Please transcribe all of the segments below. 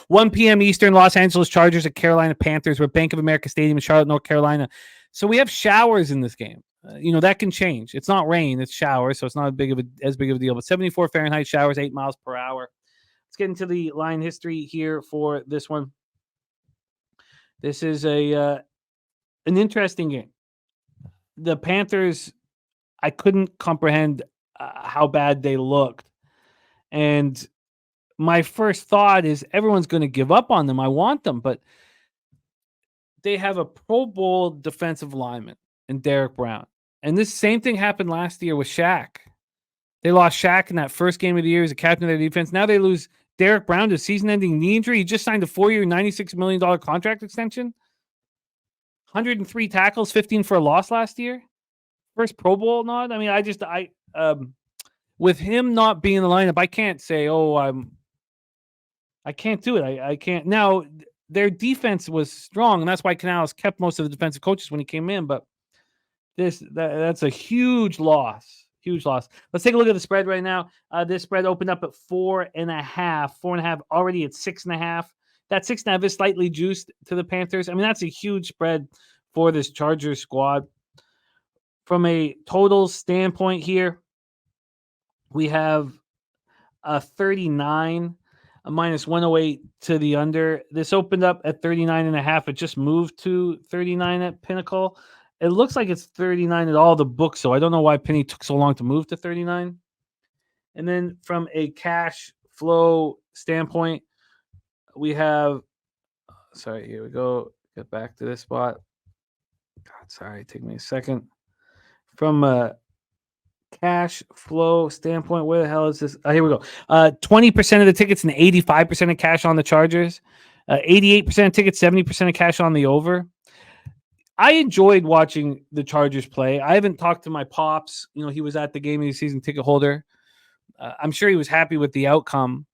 1 p.m. Eastern, Los Angeles Chargers at Carolina Panthers. We're at Bank of America Stadium in Charlotte, North Carolina. So we have showers in this game. That can change. It's not rain, it's showers, so it's not as big of a deal. But 74 Fahrenheit showers, 8 miles per hour. Let's get into the line history here for this one. This is an interesting game. The Panthers, I couldn't comprehend how bad they looked. And my first thought is everyone's going to give up on them. I want them, but they have a Pro Bowl defensive lineman in Derek Brown. And this same thing happened last year with Shaq. They lost Shaq in that first game of the year as a captain of their defense. Now they lose Derek Brown to season-ending knee injury. He just signed a 4-year, $96 million contract extension. 103 tackles, 15 for a loss last year. First Pro Bowl nod. I mean, with him not being in the lineup, I can't say, I can't do it. I can't. Now, their defense was strong, and that's why Canales kept most of the defensive coaches when he came in, but that's a huge loss. Huge loss. Let's take a look at the spread right now. This spread opened up at 4.5. 4.5 already at 6.5. That 6.5 is slightly juiced to the Panthers. I mean, that's a huge spread for this Chargers squad. From a total standpoint here, we have a 39, a minus 108 to the under. This opened up at 39.5. It just moved to 39 at Pinnacle. It looks like it's 39 at all the books, so I don't know why Penny took so long to move to 39. And then from a cash flow standpoint, we have, sorry, here we go. Get back to this spot. God, sorry, take me a second. From a cash flow standpoint, where the hell is this? Here we go. 20% of the tickets and 85% of cash on the Chargers. 88% of tickets, 70% of cash on the over. I enjoyed watching the Chargers play. I haven't talked to my pops. He was at the game of the season ticket holder. I'm sure he was happy with the outcome.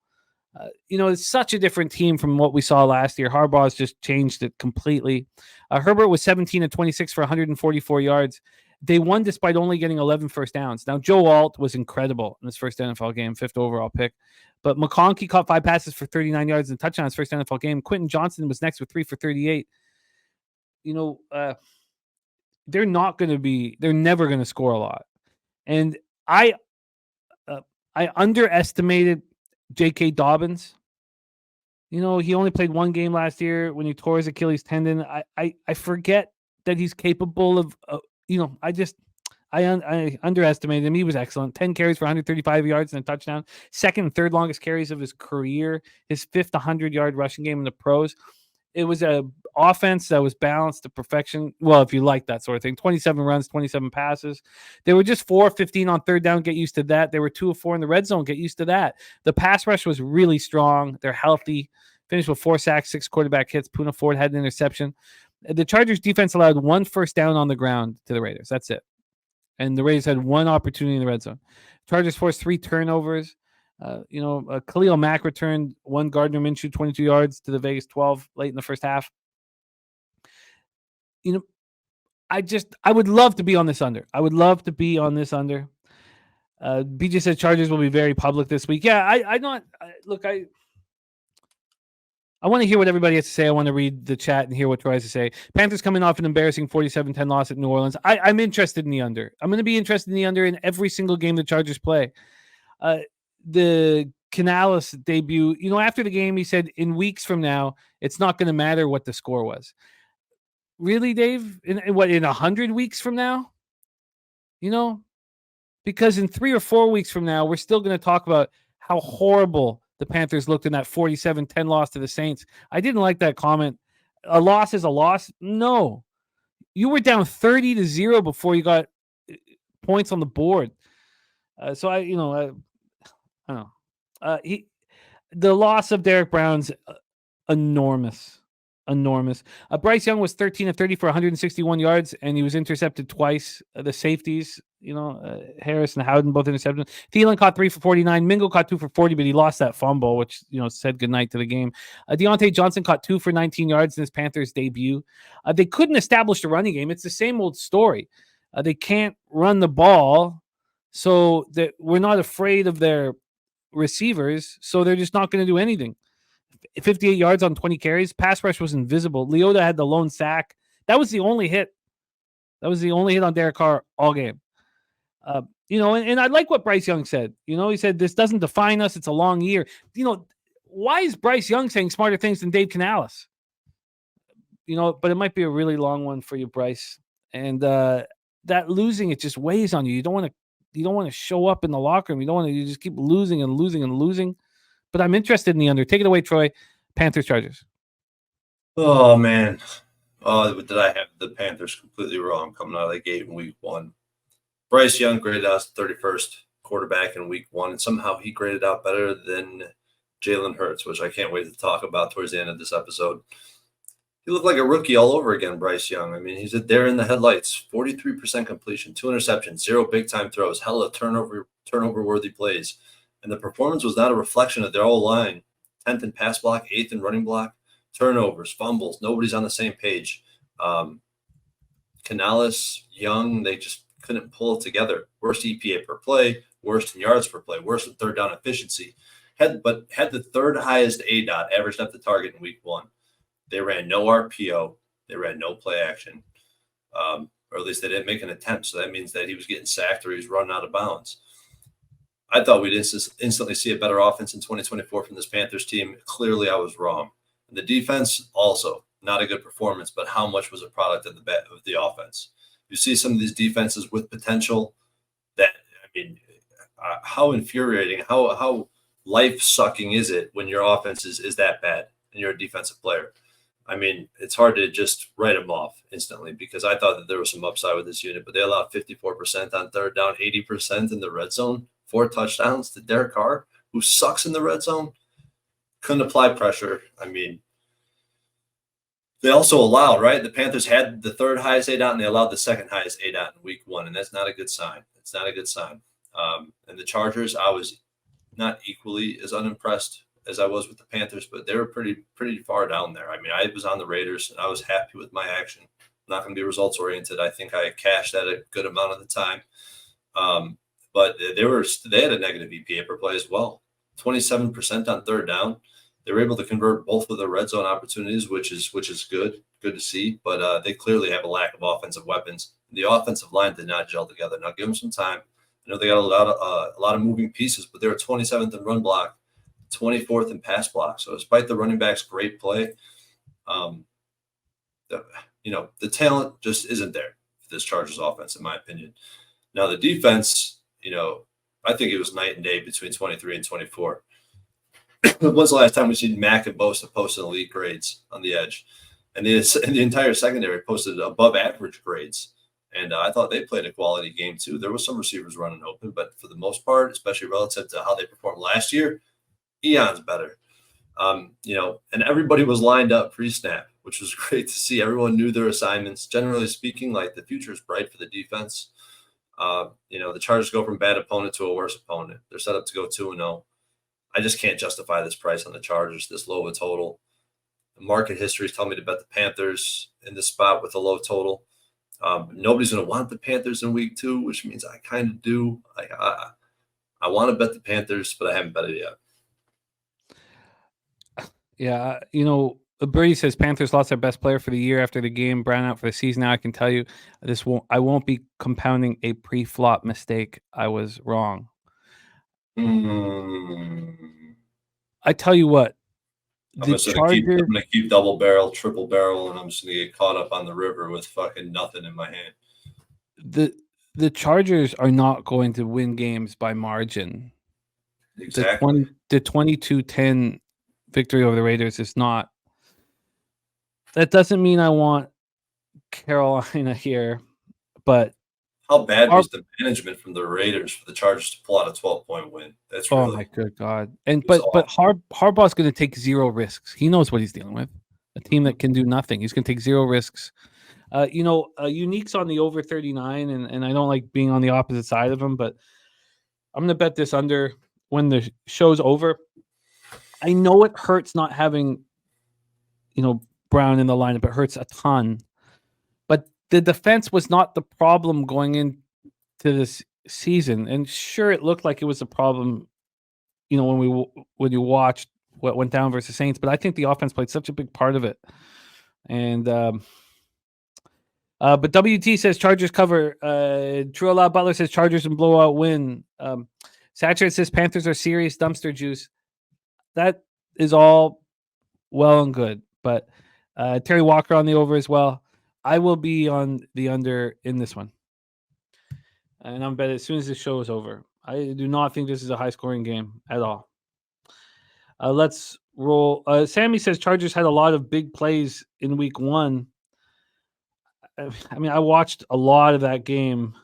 It's such a different team from what we saw last year. Harbaugh's just changed it completely. Herbert was 17 of 26 for 144 yards. They won despite only getting 11 first downs. Now, Joe Alt was incredible in his first NFL game, 5th overall pick. But McConkey caught 5 passes for 39 yards and a touchdown his first NFL game. Quentin Johnson was next with 3 for 38. They're never going to score a lot. And I underestimated J.K. Dobbins. He only played one game last year when he tore his Achilles tendon. I forget that he's capable of, I underestimated him. He was excellent. 10 carries for 135 yards and a touchdown. Second and third longest carries of his career. His 5th 100-yard rushing game in the pros. It was an offense that was balanced to perfection. Well, if you like that sort of thing. 27 runs, 27 passes. They were just 4 of 15 on third down. Get used to that. They were 2 of 4 in the red zone. Get used to that. The pass rush was really strong. They're healthy. Finished with 4 sacks, 6 quarterback hits. Puna Ford had an interception. The Chargers defense allowed 1 first down on the ground to the Raiders. That's it. And the Raiders had 1 opportunity in the red zone. Chargers forced 3 turnovers. Khalil Mack returned 1, Gardner Minshew 22 yards to the Vegas 12 late in the first half. I would love to be on this under. BJ said Chargers will be very public this week. Yeah, I want to hear what everybody has to say. I want to read the chat and hear what Troy has to say. Panthers coming off an embarrassing 47-10 loss at New Orleans. I'm interested in the under. I'm going to be interested in the under in every single game the Chargers play. The Canales debut, after the game, he said in weeks from now, it's not going to matter what the score was. Really, Dave? In 100 weeks from now? Because in 3 or 4 weeks from now, we're still going to talk about how horrible the Panthers looked in that 47-10 loss to the Saints. I didn't like that comment. A loss is a loss. No. You were down 30-0 before you got points on the board. I don't know. The loss of Derek Brown's enormous. Bryce Young was 13 of 30 for 161 yards, and he was intercepted twice. The safeties, Harris and Howden both intercepted. Thielen caught 3 for 49. Mingo caught 2 for 40, but he lost that fumble, which said goodnight to the game. Deontay Johnson caught 2 for 19 yards in his Panthers debut. They couldn't establish the running game. It's the same old story. They can't run the ball, so that we're not afraid of their receivers, so they're just not going to do anything. 58 yards on 20 carries. Pass rush was invisible. Leota had the lone sack. That was the only hit. That was the only hit on Derek Carr all game. And I like what Bryce Young said. He said, this doesn't define us. It's a long year. Why is Bryce Young saying smarter things than Dave Canales? But it might be a really long one for you, Bryce. And that losing, it just weighs on you. You don't want to show up in the locker room. You just keep losing and losing and losing. But I'm interested in the under. Take it away, Troy. Panthers, Chargers. Oh, man. Did I have the Panthers completely wrong coming out of the gate in week 1? Bryce Young graded out as the 31st quarterback in week 1, and somehow he graded out better than Jalen Hurts, which I can't wait to talk about towards the end of this episode. He looked like a rookie all over again, Bryce Young. I mean, he's a deer in the headlights, 43% completion, 2 interceptions, 0 big-time throws, hella turnover-worthy plays. And the performance was not a reflection of their whole line. 10th in pass block, 8th in running block, turnovers, fumbles. Nobody's on the same page. Canales, Young, they just couldn't pull it together. Worst EPA per play, worst in yards per play, worst in third down efficiency. Had the third highest ADOT, average depth of target in week 1. They ran no RPO. They ran no play action, or at least they didn't make an attempt. So that means that he was getting sacked or he was running out of bounds. I thought we'd instantly see a better offense in 2024 from this Panthers team. Clearly, I was wrong. And the defense also not a good performance, but how much was a product of the offense? You see some of these defenses with potential. How infuriating, how life-sucking is it when your offense is that bad and you're a defensive player? I mean, it's hard to just write them off instantly because I thought that there was some upside with this unit, but they allowed 54% on third down, 80% in the red zone, 4 touchdowns to Derek Carr, who sucks in the red zone. Couldn't apply pressure. I mean, they also allowed, right? The Panthers had the third highest ADOT and they allowed the second highest ADOT in week 1, and that's not a good sign. It's not a good sign. And the Chargers, I was not equally as unimpressed as I was with the Panthers, but they were pretty far down there. I mean, I was on the Raiders, and I was happy with my action. I'm not going to be results-oriented. I think I cashed at a good amount of the time. But they had a negative EPA per play as well, 27% on third down. They were able to convert both of their red zone opportunities, which is good to see. But they clearly have a lack of offensive weapons. The offensive line did not gel together. Now give them some time. I know they got a lot of moving pieces, but they were 27th in run block, 24th in pass block. So despite the running back's great play, the talent just isn't there for this Chargers offense, in my opinion. Now the defense, I think it was night and day between 23 and 24. When's the last time we've seen Mack and Bosa posting elite grades on the edge? And the entire secondary posted above average grades. And I thought they played a quality game too. There was some receivers running open, but for the most part, especially relative to how they performed last year, eons better. And everybody was lined up pre-snap, which was great to see. Everyone knew their assignments. Generally speaking, like the future is bright for the defense. The Chargers go from bad opponent to a worse opponent. They're set up to go 2-0. I just can't justify this price on the Chargers, this low of a total. The market history is telling me to bet the Panthers in this spot with a low total. Nobody's going to want the Panthers in week 2, which means I kind of do. I want to bet the Panthers, but I haven't bet it yet. Yeah, Brady says Panthers lost their best player for the year after the game. Brown out for the season. Now I can tell you I won't be compounding a pre-flop mistake. I was wrong. I tell you what, I'm going to keep double barrel, triple barrel, and I'm just going to get caught up on the river with fucking nothing in my hand. The Chargers are not going to win games by margin. Exactly. The 22-10 victory over the Raiders is not. That doesn't mean I want Carolina here, but how bad was the management from the Raiders for the Chargers to pull out a 12-point win? That's really, oh my good God! And but Harbaugh's going to take 0 risks. He knows what he's dealing with. A team that can do nothing. He's going to take 0 risks. Unique's on the over 39, and I don't like being on the opposite side of him, but I'm going to bet this under when the show's over. I know it hurts not having, Brown in the lineup. It hurts a ton. But the defense was not the problem going into this season. And sure, it looked like it was a problem, when you watched what went down versus Saints, but I think the offense played such a big part of it. And but WT says Chargers cover. True Loud Butler says Chargers and blowout win. Saturate says Panthers are serious dumpster juice. That is all well and good, but Terry Walker on the over as well. I will be on the under in this one, and I'm bet as soon as this show is over. I do not think this is a high scoring game at all. Let's roll. Sammy says Chargers had a lot of big plays in week 1. I mean, I watched a lot of that game.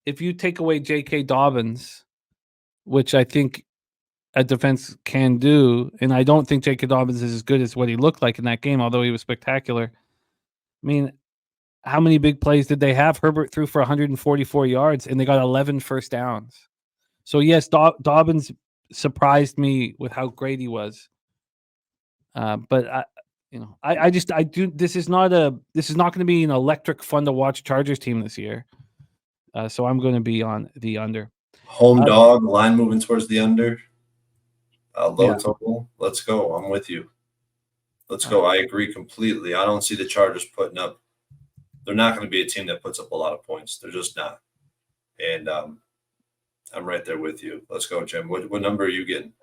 If you take away J.K. Dobbins, which I think a defense can do, and I don't think J.K. Dobbins is as good as what he looked like in that game, although he was spectacular. I mean, how many big plays did they have? Herbert threw for 144 yards, and they got 11 first downs. So, yes, Dobbins surprised me with how great he was. But I do. This is not going to be an electric, fun to watch Chargers team this year. So I'm going to be on the under. Home dog, line moving towards the under. Low Yeah. total. Let's go. I'm with you. Let's go. I agree completely. I don't see the Chargers putting up. They're not going to be a team that puts up a lot of points. They're just not. And I'm right there with you. Let's go, Jim. What number are you getting?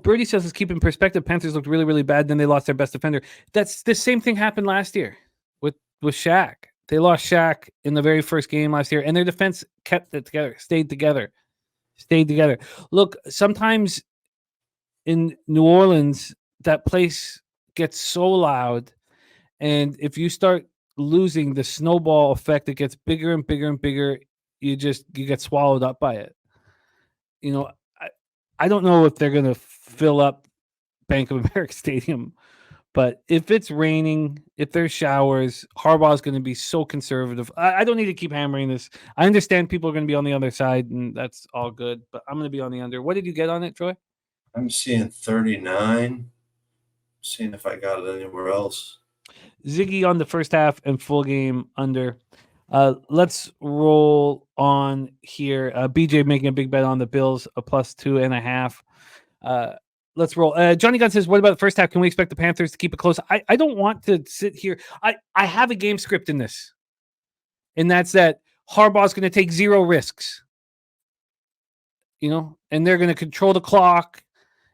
Birdie says, let's keep in perspective. Panthers looked really, really bad. Then they lost their best defender. That's the same thing happened last year with Shaq. They lost Shaq in the very first game last year, and their defense kept it together, stayed together. Look, sometimes in New Orleans, that place gets so loud, and if you start losing the snowball effect, it gets bigger and bigger and bigger. You get swallowed up by it. I don't know if they're going to fill up Bank of America Stadium, but if it's raining, if there's showers, Harbaugh is going to be so conservative. I don't need to keep hammering this. I understand people are going to be on the other side, and that's all good, but I'm going to be on the under. What did you get on it, Troy? I'm seeing 39. Seeing if I got it anywhere else. Ziggy on the first half and full game under. Let's roll on here. BJ making a big bet on the Bills, a +2.5. Let's roll. Johnny Gunn says, what about the first half? Can we expect the Panthers to keep it close? I don't want to sit here. I have a game script in this, and that's that Harbaugh's going to take 0 risks, and they're going to control the clock,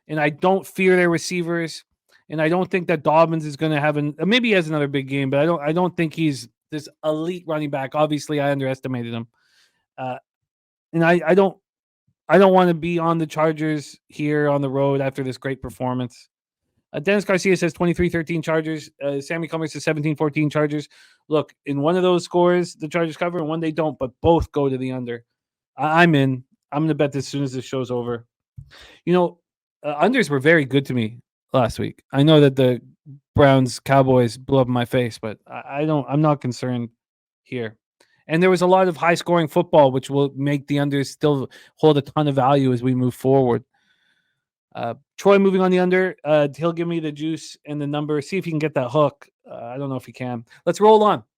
and I don't fear their receivers, and I don't think that Dobbins is going to have maybe he has another big game, but I don't think he's this elite running back. Obviously, I underestimated him, and I don't want to be on the Chargers here on the road after this great performance. Dennis Garcia says 23-13 Chargers. Sammy Cummings says 17-14 Chargers. Look, in one of those scores, the Chargers cover, and one they don't, but both go to the under. I'm in. I'm going to bet this as soon as this show's over. Unders were very good to me last week. I know that the Browns Cowboys blew up in my face, but I'm not concerned here. And there was a lot of high scoring football, which will make the unders still hold a ton of value as we move forward. Troy moving on the under. He'll give me the juice and the number. See if he can get that hook. I don't know if he can. Let's roll on.